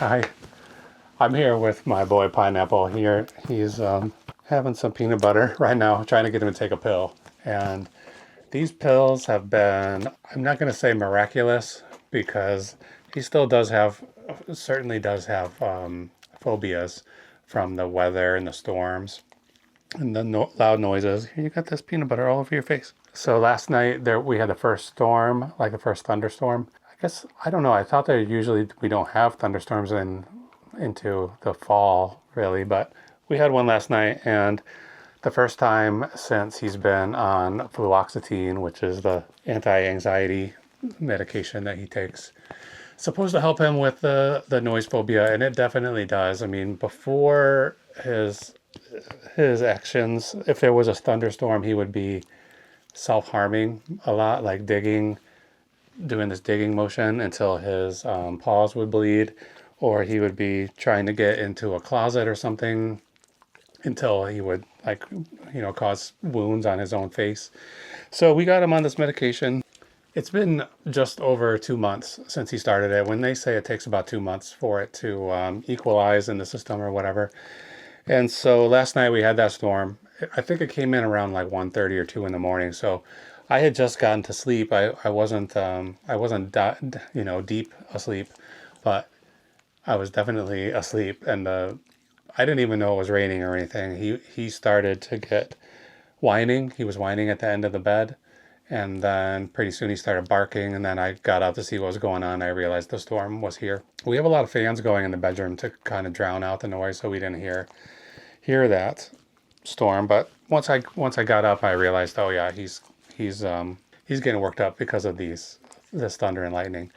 Hi, I'm here with my boy Pineapple here. He's having some peanut butter right now, trying to get him to take a pill. And these pills have been, I'm not going to say miraculous because he still does have, certainly does have phobias from the weather and the storms and the loud noises. Here, you got this peanut butter all over your face. So last night there we had the first storm, like the first thunderstorm. I guess I don't know. I thought that usually we don't have thunderstorms into the fall really, but we had one last night, and the first time since he's been on fluoxetine, which is the anti-anxiety medication that he takes, supposed to help him with the noise phobia, and it definitely does. I mean, before his actions, if there was a thunderstorm, he would be self-harming a lot, like digging, doing this digging motion until his paws would bleed, or he would be trying to get into a closet or something until he would, like, cause wounds on his own face. So we got him on this medication. It's been just over 2 months since he started it. When they say it takes about 2 months for it to equalize in the system or whatever. And so last night we had that storm. I think it came in around like 1:30 or 2 in the morning. So I had just gotten to sleep. I wasn't deep asleep, but I was definitely asleep, and I didn't even know it was raining or anything. He started to get whining. He was whining at the end of the bed, and then pretty soon he started barking, and then I got out to see what was going on. I realized the storm was here. We have a lot of fans going in the bedroom to kind of drown out the noise, so we didn't hear that storm. But once I got up, I realized, oh yeah, he's getting worked up because of this thunder and lightning.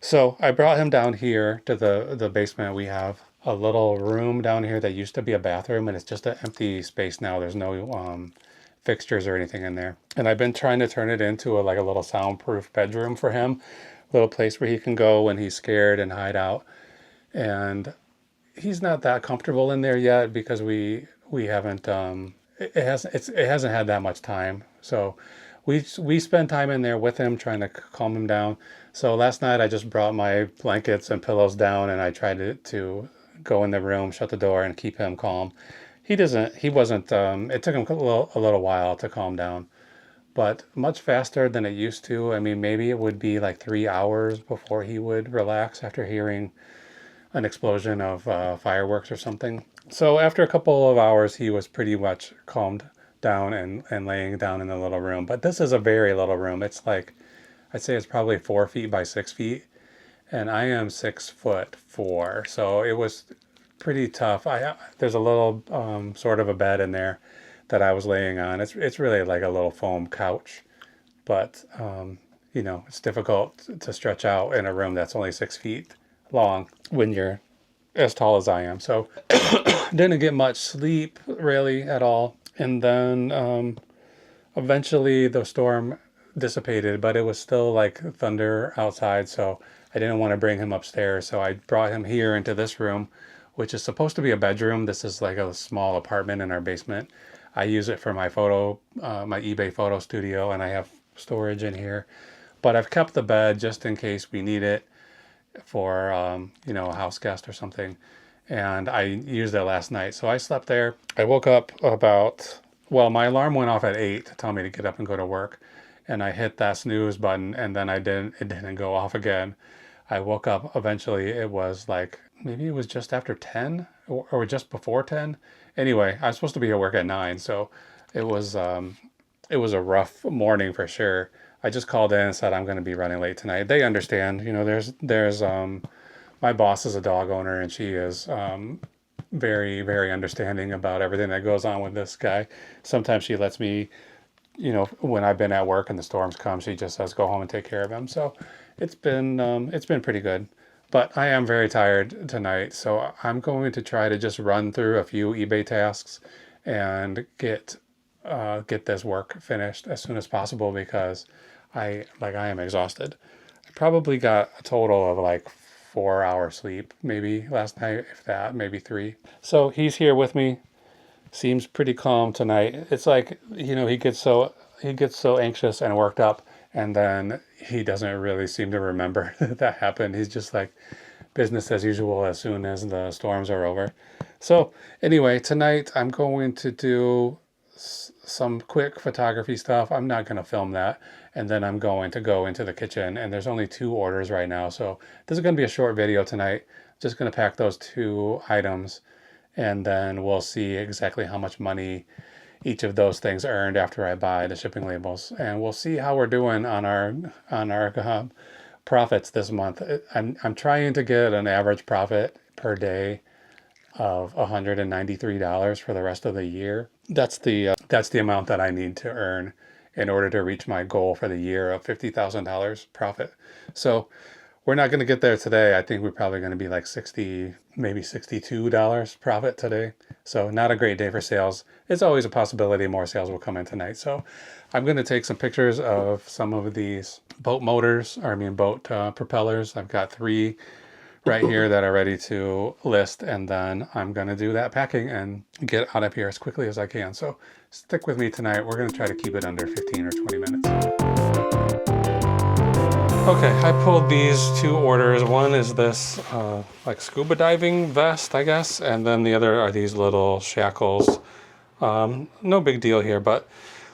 So I brought him down here to the basement. We have a little room down here that used to be a bathroom, and it's just an empty space now. There's no fixtures or anything in there. And I've been trying to turn it into like a little soundproof bedroom for him, a little place where he can go when he's scared and hide out. And he's not that comfortable in there yet because we haven't it hasn't had that much time. So we spend time in there with him trying to calm him down. So last night I just brought my blankets and pillows down, and I tried to go in the room, shut the door, and keep him calm. He wasn't it took him a little while to calm down, but much faster than it used to. I mean, maybe it would be like 3 hours before he would relax after hearing an explosion of fireworks or something. So after a couple of hours, he was pretty much calmed down and laying down in the little room. But this is a very little room. It's like, I'd say it's probably 4 feet by 6 feet, and I am 6'4", so it was pretty tough. There's a little sort of a bed in there that I was laying on. It's really like a little foam couch, but it's difficult to stretch out in a room that's only 6 feet long when you're as tall as I am. So didn't get much sleep really at all. And then eventually the storm dissipated, but it was still like thunder outside. So I didn't want to bring him upstairs. So I brought him here into this room, which is supposed to be a bedroom. This is like a small apartment in our basement. I use it for my my eBay photo studio, and I have storage in here. But I've kept the bed just in case we need it for a house guest or something. And I used it last night. So I slept there. I woke up my alarm went off at 8 to tell me to get up and go to work. And I hit that snooze button, and then it didn't go off again. I woke up eventually. It was like, maybe it was just after 10 or just before 10. Anyway, I was supposed to be at work at 9. So it was a rough morning for sure. I just called in and said I'm going to be running late tonight. They understand. There's my boss is a dog owner, and she is very, very understanding about everything that goes on with this guy. Sometimes she lets me, when I've been at work and the storms come, she just says go home and take care of him. So it's been pretty good. But I am very tired tonight, so I'm going to try to just run through a few eBay tasks and get this work finished as soon as possible because I am exhausted. I probably got a total of like 4 hours sleep maybe last night, if that, maybe 3. So he's here with me. Seems pretty calm tonight. It's like, he gets so anxious and worked up, and then he doesn't really seem to remember that happened. He's just like business as usual as soon as the storms are over. So anyway, tonight I'm going to do some quick photography stuff. I'm not going to film that. And then I'm going to go into the kitchen, and there's only 2 orders right now. So this is going to be a short video tonight. Just going to pack those 2 items, and then we'll see exactly how much money each of those things earned after I buy the shipping labels. And we'll see how we're doing on our profits this month. I'm trying to get an average profit per day of $193 for the rest of the year. That's the amount that I need to earn in order to reach my goal for the year of $50,000 profit. So we're not going to get there today. I think we're probably going to be like 60, maybe $62 profit today. So not a great day for sales. It's always a possibility more sales will come in tonight. So I'm going to take some pictures of some of these boat motors, boat propellers. I've got 3 right here that are ready to list, and then I'm going to do that packing and get out of here as quickly as I can. So stick with me tonight. We're going to try to keep it under 15 or 20 minutes. Okay, I pulled these 2 orders. One is this like scuba diving vest, I guess, and then the other are these little shackles. No big deal here, but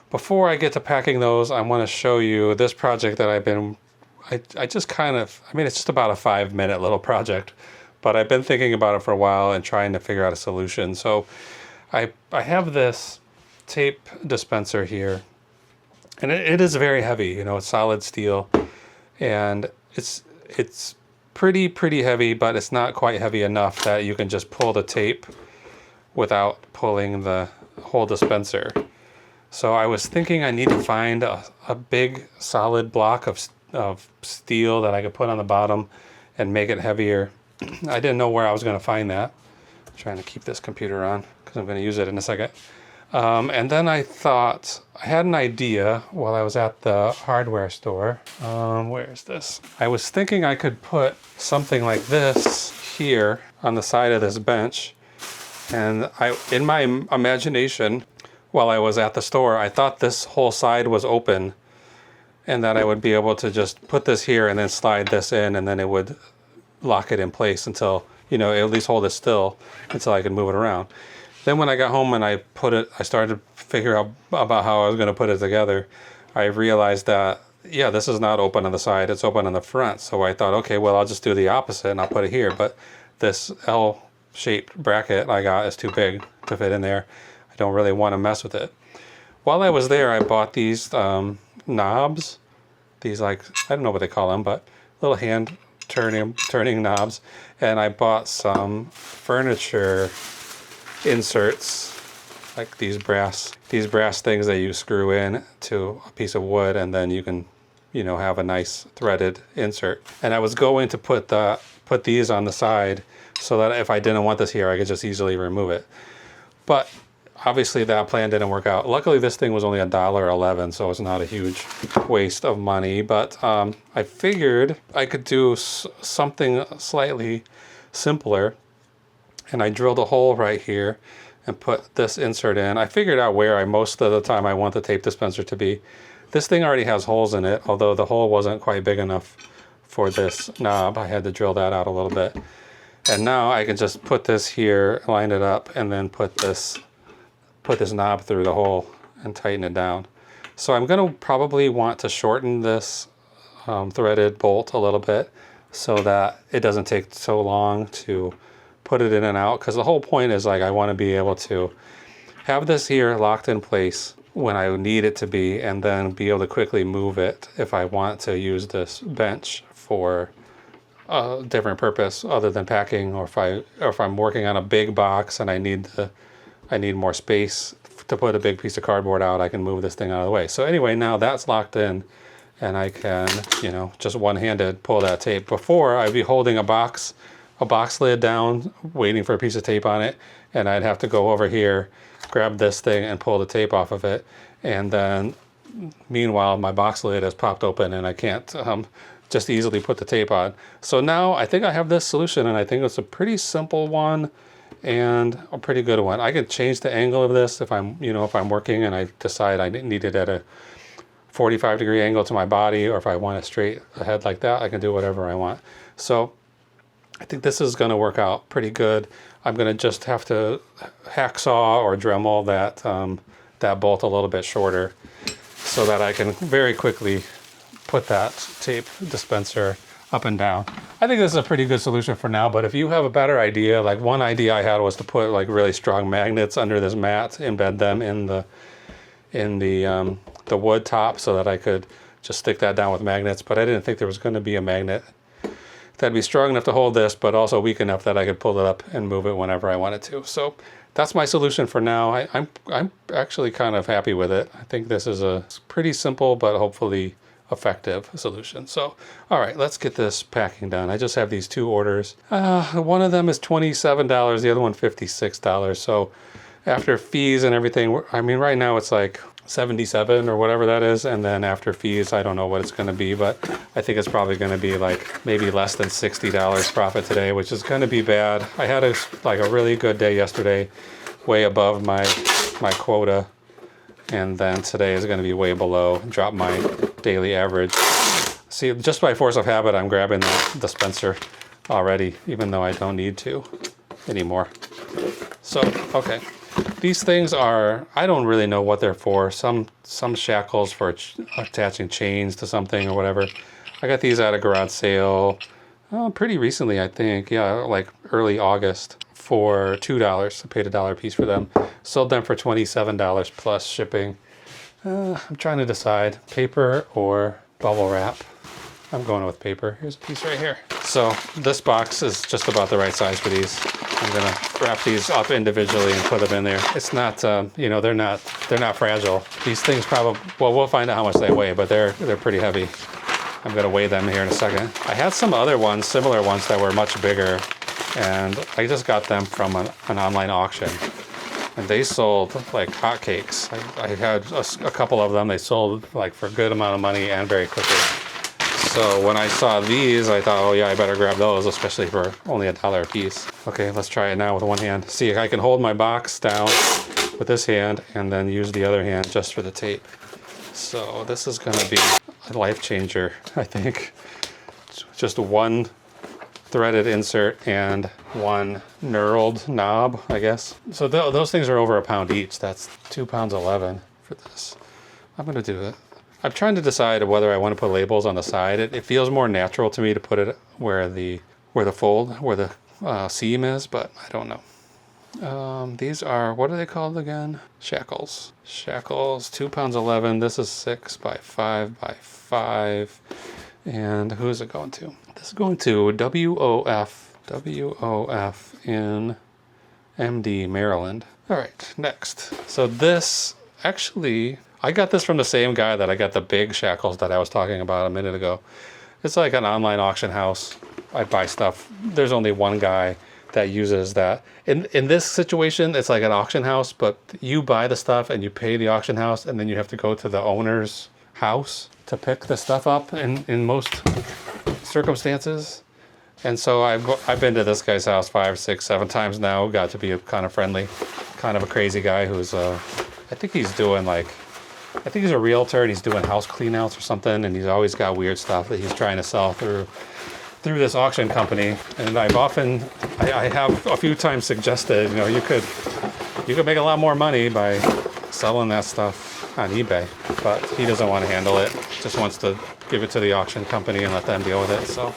before I get to packing those, I want to show you this project that I just kind of, it's just about a 5-minute little project, but I've been thinking about it for a while and trying to figure out a solution. So I have this tape dispenser here, and it is very heavy. It's solid steel, and it's pretty heavy, but it's not quite heavy enough that you can just pull the tape without pulling the whole dispenser. So I was thinking I need to find a big solid block of steel that I could put on the bottom and make it heavier. I didn't know where I was going to find that. I'm trying to keep this computer on because I'm going to use it in a second. And then I thought, I had an idea while I was at the hardware store. Where is this? I was thinking I could put something like this here on the side of this bench. And in my imagination, while I was at the store, I thought this whole side was open, and that I would be able to just put this here and then slide this in, and then it would lock it in place until, at least hold it still until I could move it around. Then when I got home and I started to figure out about how I was going to put it together, I realized that, this is not open on the side, it's open on the front. So I thought, okay, well, I'll just do the opposite and I'll put it here. But this L-shaped bracket I got is too big to fit in there. I don't really want to mess with it. While I was there, I bought these knobs, these I don't know what they call them, but little hand turning knobs, and I bought some furniture inserts, like these brass things that you screw in to a piece of wood, and then you can have a nice threaded insert. And I was going to put these on the side so that if I didn't want this here, I could just easily remove it. But obviously that plan didn't work out. Luckily this thing was only $1.11, so it's not a huge waste of money. But I figured I could do something slightly simpler, and I drilled a hole right here and put this insert in. I figured out where most of the time I want the tape dispenser to be. This thing already has holes in it, although the hole wasn't quite big enough for this knob. I had to drill that out a little bit. And now I can just put this here, line it up, and then put this knob through the hole and tighten it down. So I'm going to probably want to shorten this threaded bolt a little bit so that it doesn't take so long to put it in and out, because the whole point is I want to be able to have this here locked in place when I need it to be, and then be able to quickly move it if I want to use this bench for a different purpose other than packing, or if I'm working on a big box and I need more space to put a big piece of cardboard out, I can move this thing out of the way. So anyway, now that's locked in, and I can, just one-handed pull that tape. Before, I'd be holding a box lid down, waiting for a piece of tape on it, and I'd have to go over here, grab this thing, and pull the tape off of it. And then, meanwhile, my box lid has popped open, and I can't just easily put the tape on. So now I think I have this solution, and I think it's a pretty simple one and a pretty good one. I can change the angle of this if I'm working and I decide I need it at a 45-degree angle to my body, or if I want it straight ahead like that, I can do whatever I want. So I think this is going to work out pretty good. I'm going to just have to hacksaw or Dremel that bolt a little bit shorter so that I can very quickly put that tape dispenser up and down. I think this is a pretty good solution for now, but if you have a better idea, like one idea I had was to put like really strong magnets under this mat, embed them in the wood top so that I could just stick that down with magnets, but I didn't think there was going to be a magnet that'd be strong enough to hold this, but also weak enough that I could pull it up and move it whenever I wanted to. So that's my solution for now. I'm actually kind of happy with it. I think this is a pretty simple, but hopefully effective solution. So, all right, let's get this packing done. I just have these 2 orders. One of them is $27, the other one $56. So after fees and everything, I mean, right now it's like 77 or whatever that is, and then after fees I don't know what it's going to be, but I think it's probably going to be like maybe less than $60 profit today, which is going to be bad. I had a really good day yesterday, way above my quota, and then today is going to be way below, drop my daily average. See, just by force of habit I'm grabbing the dispenser already, even though I don't need to anymore. So okay, these things are, I don't really know what they're for. Some shackles for attaching chains to something or whatever. I got these at a garage sale pretty recently, I think. Yeah, like early August for $2. I paid $1 a piece for them. Sold them for $27 plus shipping. I'm trying to decide paper or bubble wrap. I'm going with paper. Here's a piece right here. So this box is just about the right size for these. I'm gonna wrap these up individually and put them in there. It's not, you know, they're not fragile. These things probably, well, we'll find out how much they weigh, but they're pretty heavy. I'm gonna weigh them here in a second. I had some other ones, similar ones that were much bigger, and I just got them from an online auction. And they sold like hotcakes. I had a couple of them. They sold like for a good amount of money and very quickly. So when I saw these, I thought, oh yeah, I better grab those, especially for only $1 a piece. Okay, let's try it now with one hand. See, I can hold my box down with this hand and then use the other hand just for the tape. So this is gonna be a life changer, I think. Just one threaded insert and one knurled knob, I guess. So those things are over a pound each. That's 2 pounds 11 for this. I'm gonna do it. I'm trying to decide whether I want to put labels on the side. It feels more natural to me to put it where the seam is, but I don't know. These are, what are they called again? Shackles. Shackles, 2 pounds 11. This is 6 by 5 by 5. And who is it going to? This is going to WOF in MD, Maryland. All right, next. So this, actually, I got this from the same guy that I got the big shackles that I was talking about a minute ago. It's like an online auction house. I buy stuff. There's only one guy that uses that. In this situation, it's like an auction house, but you buy the stuff and you pay the auction house, and then you have to go to the owner's house to pick the stuff up in most circumstances. And so I've been to this guy's house 5, 6, 7 times now. Got to be kind of friendly, kind of a crazy guy who's I think he's doing like, I think he's a realtor and he's doing house clean outs or something, and he's always got weird stuff that he's trying to sell through this auction company. And I have a few times suggested, you know, you could make a lot more money by selling that stuff on eBay, but he doesn't want to handle it. Just wants to give it to the auction company and let them deal with it. So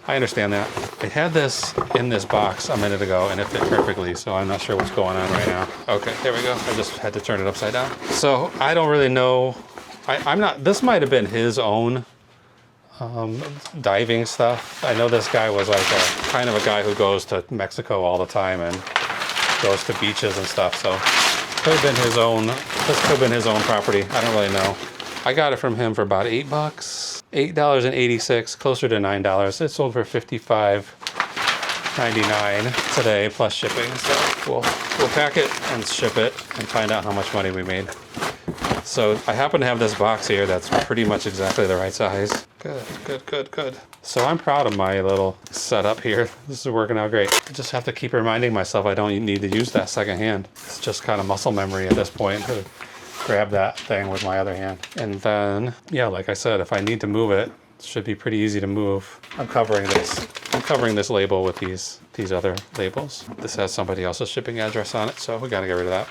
I understand that. I had this in this box a minute ago and it fit perfectly, so I'm not sure what's going on right now. Okay, there we go. I just had to turn it upside down. So I don't really know. I'm not, this might have been his own diving stuff. I know this guy was like a kind of a guy who goes to Mexico all the time and goes to beaches and stuff. So could have been his own, this could have been his own property. I don't really know. I got it from him for about $8, $8.86, closer to $9. It sold for $55.99 today plus shipping. So we'll pack it and ship it and find out how much money we made. So I happen to have this box here that's pretty much exactly the right size. Good. So I'm proud of my little setup here. This is working out great. I just have to keep reminding myself I don't need to use that second hand. It's just kind of muscle memory at this point to grab that thing with my other hand. And then, yeah, like I said, if I need to move it, should be pretty easy to move. I'm covering this label with these other labels. This has somebody else's shipping address on it, so we gotta get rid of that.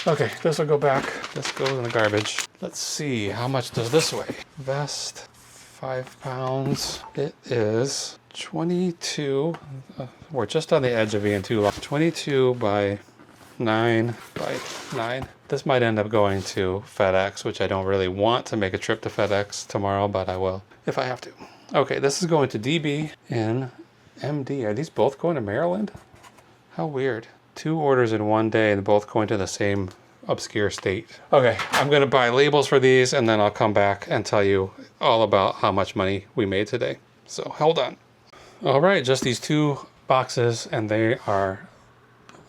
Okay, this will go back. This goes in the garbage. Let's see, how much does this weigh? Vest, 5 pounds. It is 22. We're just on the edge of being too long. 22 by 9 by 9. This might end up going to FedEx, which I don't really want to make a trip to FedEx tomorrow, but I will if I have to. Okay, this is going to DB and MD. Are these both going to Maryland? How weird. 2 orders in one day and both going to the same obscure state. Okay, I'm gonna buy labels for these and then I'll come back and tell you all about how much money we made today. So hold on. All right, just these 2 boxes and they are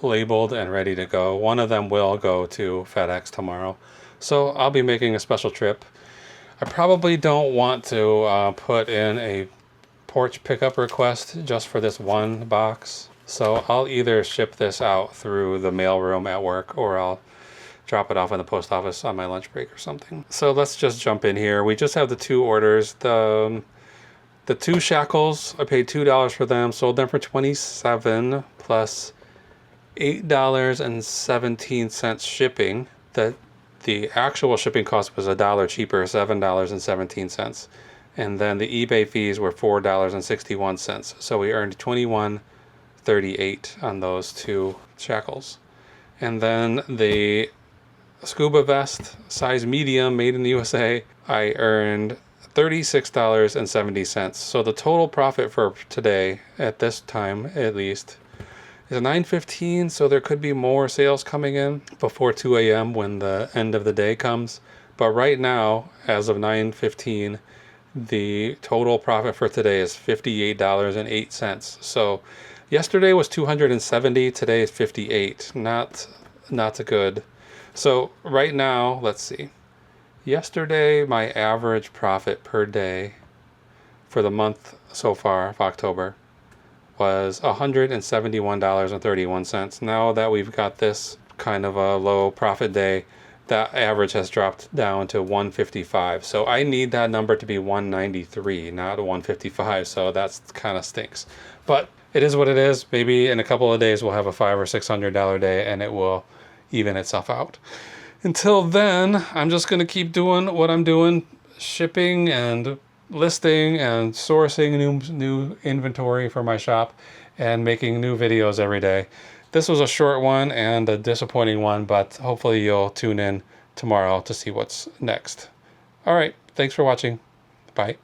labeled and ready to go. One of them will go to FedEx tomorrow. So I'll be making a special trip. I probably don't want to put in a porch pickup request just for this one box. So I'll either ship this out through the mailroom at work or I'll drop it off in the post office on my lunch break or something. So let's just jump in here. We just have the 2 orders. The 2 shackles, I paid $2 for them, sold them for $27 plus $8.17 shipping. The actual shipping cost was $1 cheaper, $7.17. And then the eBay fees were $4.61. So we earned $21.38 on those 2 shackles. And then the scuba vest, size medium, made in the USA, I earned $36.70. So the total profit for today, at this time at least, is $9.15. So there could be more sales coming in before 2 a.m. when the end of the day comes. But right now, as of 9:15, the total profit for today is $58.08. So yesterday was 270, today is 58. Not good. So right now, let's see. Yesterday, my average profit per day for the month so far of October was $171.31. Now that we've got this kind of a low profit day, that average has dropped down to 155. So I need that number to be 193, not 155. So that's kind of stinks. But it is what it is. Maybe in a couple of days we'll have a $500 or $600 day and it will even itself out. Until then, I'm just going to keep doing what I'm doing, shipping and listing and sourcing new inventory for my shop and making new videos every day. This was a short one and a disappointing one, but hopefully you'll tune in tomorrow to see what's next. All right, thanks for watching. Bye.